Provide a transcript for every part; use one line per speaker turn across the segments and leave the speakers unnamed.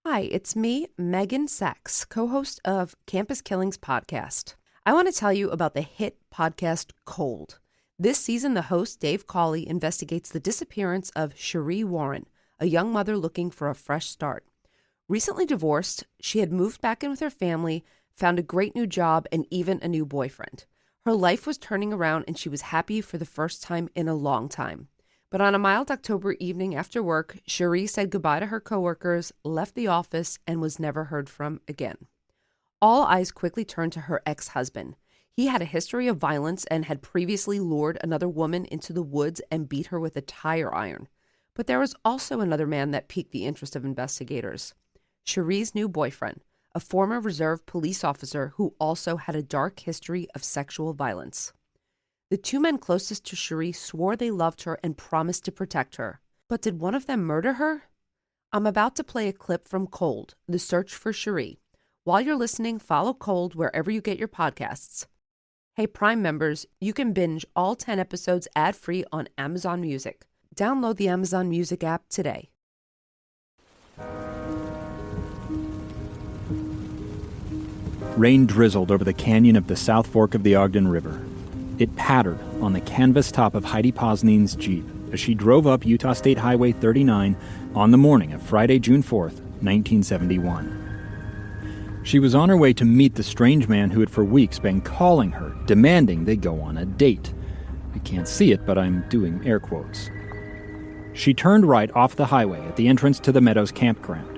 Hi, it's me, Megan Sachs, co-host of Campus Killings podcast. I want to tell you about the hit podcast Cold. This season, the host, Dave Cawley, investigates the disappearance of Sheree Warren, a young mother looking for a fresh start. Recently divorced, she had moved back in with her family, found a great new job, and even a new boyfriend. Her life was turning around, and she was happy for the first time in a long time. But on a mild October evening after work, Sheree said goodbye to her coworkers, left the office, and was never heard from again. All eyes quickly turned to her ex-husband. He had a history of violence and had previously lured another woman into the woods and beat her with a tire iron. But there was also another man that piqued the interest of investigators. Sheree's new boyfriend, a former reserve police officer who also had a dark history of sexual violence. The two men closest to Sheree swore they loved her and promised to protect her. But did one of them murder her? I'm about to play a clip from Cold, The Search for Sheree. While you're listening, follow Cold wherever you get your podcasts. Hey, Prime members, you can binge all 10 episodes ad-free on Amazon Music. Download the Amazon Music app today.
Rain drizzled over the canyon of the South Fork of the Ogden River. It pattered on the canvas top of Heidi Posnan's Jeep as she drove up Utah State Highway 39 on the morning of Friday, June 4th, 1971. She was on her way to meet the strange man who had for weeks been calling her, demanding they go on a date. You can't see it, but I'm doing air quotes. She turned right off the highway at the entrance to the Meadows campground,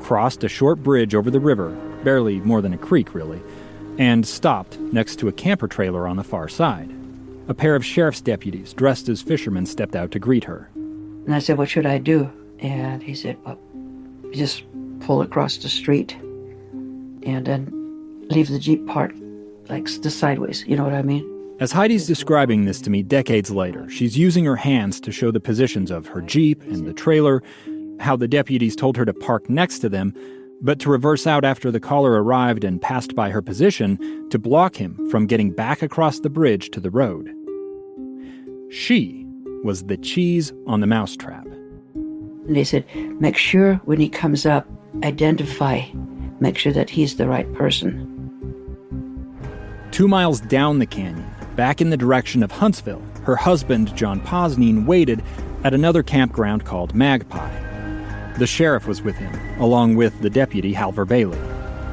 crossed a short bridge over the river, barely more than a creek, really, and stopped next to a camper trailer on the far side. A pair of sheriff's deputies dressed as fishermen stepped out to greet her.
And I said, "What should I do?" And he said, "Well, just pull across the street and then leave the Jeep parked like the sideways, you know what I mean?"
As Heidi's describing this to me decades later, she's using her hands to show the positions of her Jeep and the trailer, how the deputies told her to park next to them, but to reverse out after the caller arrived and passed by her position to block him from getting back across the bridge to the road. She was the cheese on the mousetrap.
And they said, "Make sure when he comes up, identify, make sure that he's the right person."
2 miles down the canyon, back in the direction of Huntsville, her husband, John Posnan, waited at another campground called Magpie. The sheriff was with him, along with the deputy, Halver Bailey.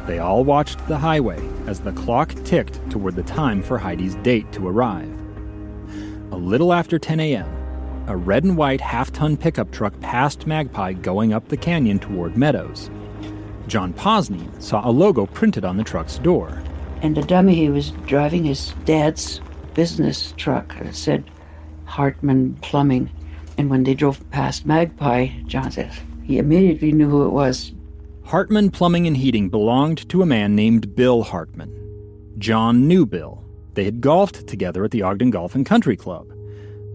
They all watched the highway as the clock ticked toward the time for Heidi's date to arrive. A little after 10 a.m., a red and white half-ton pickup truck passed Magpie going up the canyon toward Meadows. John Posnan saw a logo printed on the truck's door.
And the dummy, he was driving his dad's business truck. It said Hartman Plumbing. And when they drove past Magpie, John said, he immediately knew who it was.
Hartman Plumbing and Heating belonged to a man named Bill Hartman. John knew Bill. They had golfed together at the Ogden Golf and Country Club.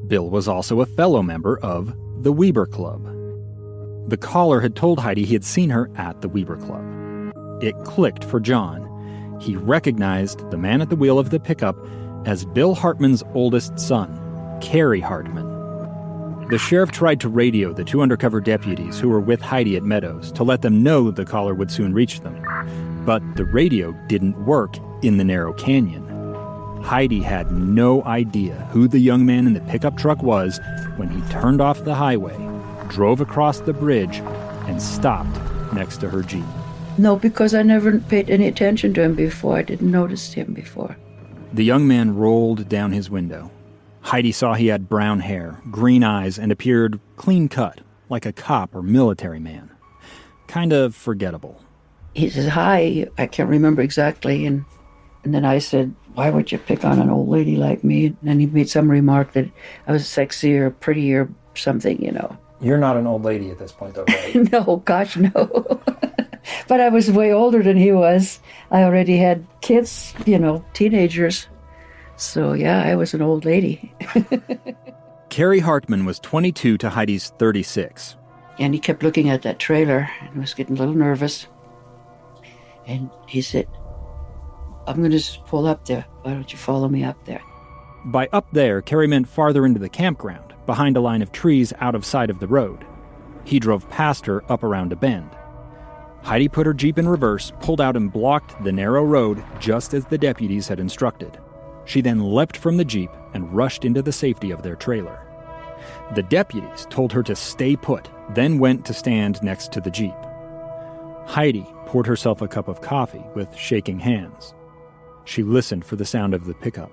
Bill was also a fellow member of the Weber Club. The caller had told Heidi he had seen her at the Weber Club. It clicked for John. He recognized the man at the wheel of the pickup as Bill Hartman's oldest son, Kerry Hartman. The sheriff tried to radio the two undercover deputies who were with Heidi at Meadows to let them know the caller would soon reach them. But the radio didn't work in the narrow canyon. Heidi had no idea who the young man in the pickup truck was when he turned off the highway, drove across the bridge, and stopped next to her Jeep.
No, because I never paid any attention to him before. I didn't notice him before.
The young man rolled down his window. Heidi saw he had brown hair, green eyes, and appeared clean-cut, like a cop or military man. Kind of forgettable.
He says, "Hi." I can't remember exactly. And then I said, "Why would you pick on an old lady like me?" And then he made some remark that I was sexier, prettier, something, you know.
You're not an old lady at this point, though, right?
No, gosh, no. But I was way older than he was. I already had kids, teenagers. So, yeah, I was an old lady.
Kerry Hartman was 22 to Heidi's 36.
And he kept looking at that trailer and was getting a little nervous. And he said, "I'm going to just pull up there. Why don't you follow me up there?"
By up there, Kerry meant farther into the campground, behind a line of trees out of sight of the road. He drove past her up around a bend. Heidi put her Jeep in reverse, pulled out and blocked the narrow road just as the deputies had instructed. She then leapt from the Jeep and rushed into the safety of their trailer. The deputies told her to stay put, then went to stand next to the Jeep. Heidi poured herself a cup of coffee with shaking hands. She listened for the sound of the pickup.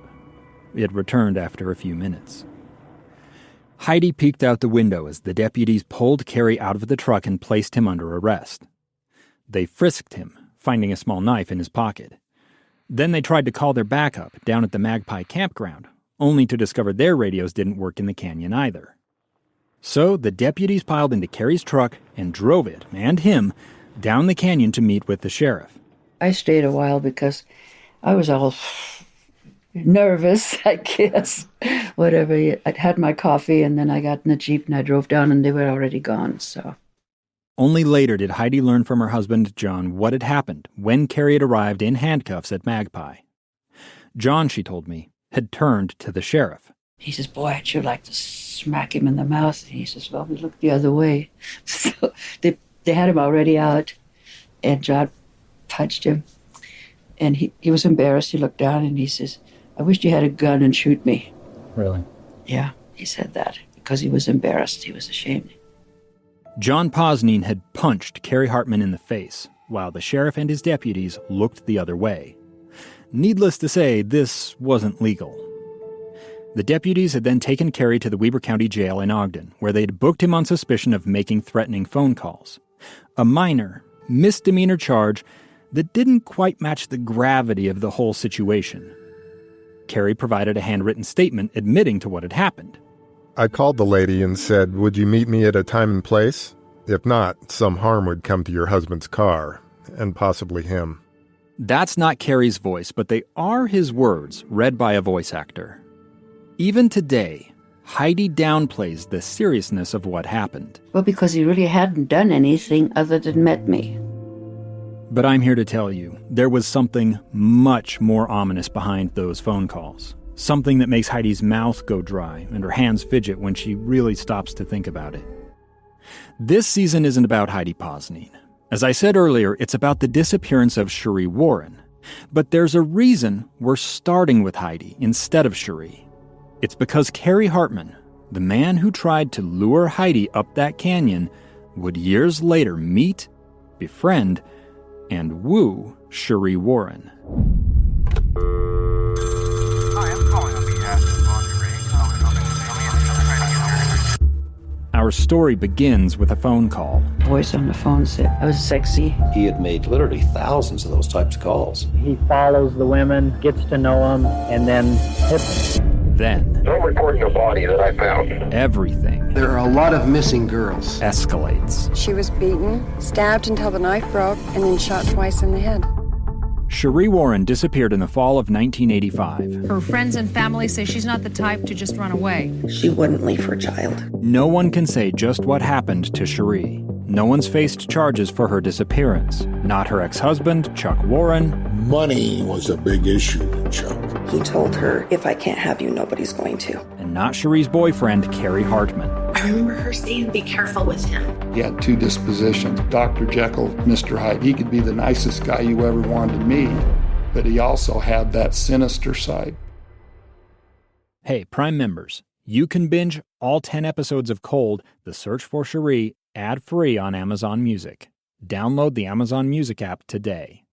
It returned after a few minutes. Heidi peeked out the window as the deputies pulled Carey out of the truck and placed him under arrest. They frisked him, finding a small knife in his pocket. Then they tried to call their backup down at the Magpie campground, only to discover their radios didn't work in the canyon either. So the deputies piled into Carey's truck and drove it, and him, down the canyon to meet with the sheriff.
I stayed a while because I was all nervous, I guess. Whatever. I'd had my coffee, and then I got in the Jeep and I drove down, and they were already gone, so.
Only later did Heidi learn from her husband, John, what had happened when Carey had arrived in handcuffs at Magpie. John, she told me, had turned to the sheriff.
He says, boy, I'd sure like to smack him in the mouth. And he says, well, we looked the other way. So they had him already out, and John punched him. And he was embarrassed. He looked down and he says, I wish you had a gun and shoot me.
Really?
Yeah, he said that because he was embarrassed. He was ashamed.
John Posnine had punched Carey Hartman in the face, while the sheriff and his deputies looked the other way. Needless to say, this wasn't legal. The deputies had then taken Carey to the Weber County Jail in Ogden, where they had booked him on suspicion of making threatening phone calls. A minor, misdemeanor charge that didn't quite match the gravity of the whole situation. Carey provided a handwritten statement admitting to what had happened.
I called the lady and said, would you meet me at a time and place? If not, some harm would come to your husband's car, and possibly him.
That's not Carey's voice, but they are his words, read by a voice actor. Even today, Heidi downplays the seriousness of what happened.
Well, because he really hadn't done anything other than met me.
But I'm here to tell you, there was something much more ominous behind those phone calls. Something that makes Heidi's mouth go dry and her hands fidget when she really stops to think about it. This season isn't about Heidi Posnine. As I said earlier, it's about the disappearance of Sheree Warren. But there's a reason we're starting with Heidi instead of Sheree. It's because Carey Hartman, the man who tried to lure Heidi up that canyon, would years later meet, befriend, and woo Sheree Warren. Our story begins with a phone call.
Voice on the phone said I was sexy.
He had made literally thousands of those types of calls.
He follows the women, gets to know them, and then hits them.
Then,
no reporting a body that I found.
Everything
There are a lot of missing girls.
escalates.
She was beaten, stabbed until the knife broke, and then shot twice in the head.
Sheree Warren disappeared in the fall of 1985.
Her friends and family say she's not the type to just run away.
She wouldn't leave her child.
No one can say just what happened to Sheree. No one's faced charges for her disappearance. Not her ex-husband, Chuck Warren.
Money was a big issue to Chuck.
He told her, if I can't have you, nobody's going to.
And not Sheree's boyfriend, Carey Hartman.
I remember her saying, be careful with him.
He had two dispositions, Dr. Jekyll, Mr. Hyde. He could be the nicest guy you ever wanted to meet, but he also had that sinister side.
Hey, Prime members, you can binge all 10 episodes of Cold, The Search for Sheree, ad-free on Amazon Music. Download the Amazon Music app today.